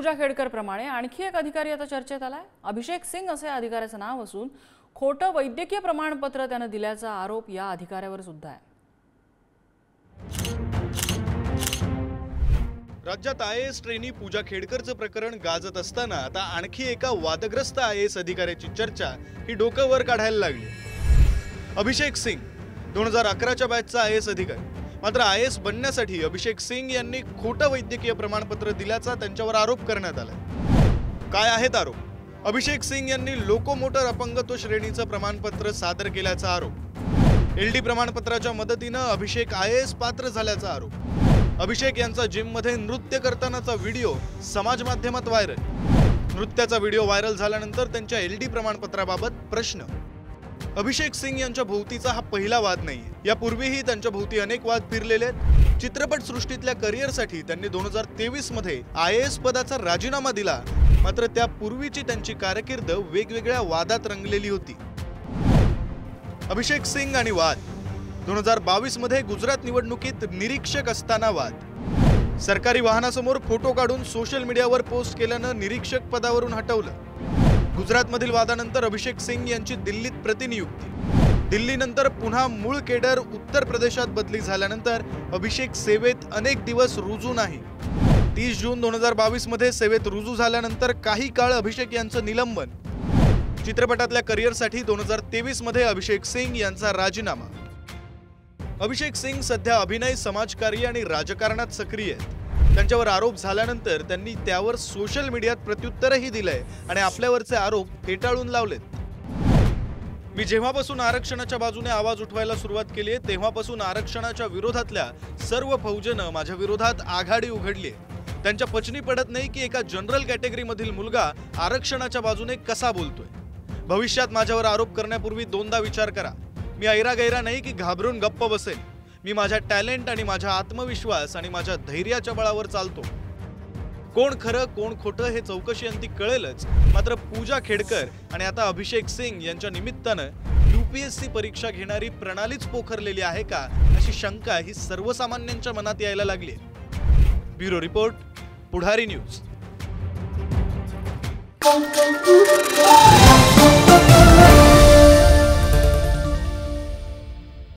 पूजा खेडकर प्रमाणे आणखी एक अधिकारी आता चर्चेत आलाय। अभिषेक सिंग असे अधिकाऱ्याचं नाव असून खोटं वैद्यकीय प्रमाणपत्र त्याने दिल्याचा आरोप या अधिकाऱ्यावर सुद्धा आहे। राज्यात आयएएस ट्रेनी पूजा खेडकरचं प्रकरण गाजत असताना आता आणखी एका वादग्रस्त आयएएस अधिकाऱ्याची चर्चा ही डोकं वर काढायला लागली। अभिषेक सिंग 2011च्या बॅचचा आयएएस अधिकारी, मात्र आयएएस बनण्यासाठी अभिषेक सिंग यांनी खोटं वैद्यकीय प्रमाणपत्र दिल्याचा त्यांच्यावर आरोप करण्यात आला। काय आहेत आरोप? अभिषेक सिंग यांनी लोकोमोटर अपंगत्व श्रेणीचं प्रमाणपत्र सादर केल्याचा आरोप। एलडी प्रमाणपत्राच्या मदतीने अभिषेक आयएएस पात्र झाल्याचा आरोप। अभिषेक यांचा जिममध्ये नृत्य करतानाचा व्हिडिओ समाज माध्यमात व्हायरल। नृत्याचा व्हिडिओ व्हायरल झाल्यानंतर त्यांच्या एलडी प्रमाणपत्राबाबत प्रश्न। अभिषेक सिंग यांच्या भोवतीचा हा पहिला वाद नाहीये, यापूर्वीही त्यांच्या भोवती अनेक वाद फिरलेले आहेत। चित्रपट सृष्टीतल्या करिअरसाठी त्यांनी 2023 मध्ये आयएएस पदाचा राजीनामा दिला, मात्र त्यापूर्वीची त्यांची कारकीर्द वेगवेगळ्या वादात रंगलेली होती। अभिषेक सिंग आणि वाद 2022 मध्ये गुजरात निवडणुकीत निरीक्षक असताना वाद। सरकारी वाहनासमोर फोटो काढून सोशल मीडियावर पोस्ट केल्यानं निरीक्षक पदावरून हटवलं। गुजरातमधील वादानंतर अभिषेक सिंग यांची दिल्लीत प्रतिनियुक्ती। दिल्लीनंतर पुन्हा मूळ केडर उत्तर प्रदेशात बदली झाल्यानंतर अभिषेक सेवेत अनेक दिवस रुजू नाही। 30 जून 2022 मध्ये सेवेत रुजू झाल्यानंतर काही काळ अभिषेक यांचं निलंबन। चित्रपटातल्या करिअरसाठी 2023 मध्ये अभिषेक सिंग यांचा राजीनामा। अभिषेक सिंग सध्या अभिनय, समाजकार्य आणि राजकारणात सक्रिय आहेत। त्यांच्यावर आरोप झाल्यानंतर त्यांनी त्यावर सोशल मीडियात प्रत्युत्तरही दिलंय आणि आपल्यावरचे आरोप फेटाळून लावलेत। मी जेव्हापासून आरक्षणाच्या बाजूने आवाज उठवायला सुरुवात केली आहे तेव्हापासून आरक्षणाच्या विरोधातल्या सर्व फौजेनं माझ्या विरोधात आघाडी उघडली आहे। त्यांच्या पचनी पडत नाही की एका जनरल कॅटेगरीमधील मुलगा आरक्षणाच्या बाजूने कसा बोलतोय। भविष्यात माझ्यावर आरोप करण्यापूर्वी दोनदा विचार करा। मी ऐरागैरा नाही की घाबरून गप्प बसेल। मी माझ्या टॅलेंट आणि माझ्या आत्मविश्वास आणि माझ्या धैर्याच्या बळावर चालतो। कोण खरं कोण खोटं हे चौकशी अंती कळेलच, मात्र पूजा खेडकर आणि आता अभिषेक सिंग यांच्या निमित्तानं यूपीएससी परीक्षा घेणारी प्रणालीच पोखरलेली आहे का अशी शंका ही सर्वसामान्यांच्या मनात यायला लागली आहे। ब्युरो रिपोर्ट, पुढारी न्यूज।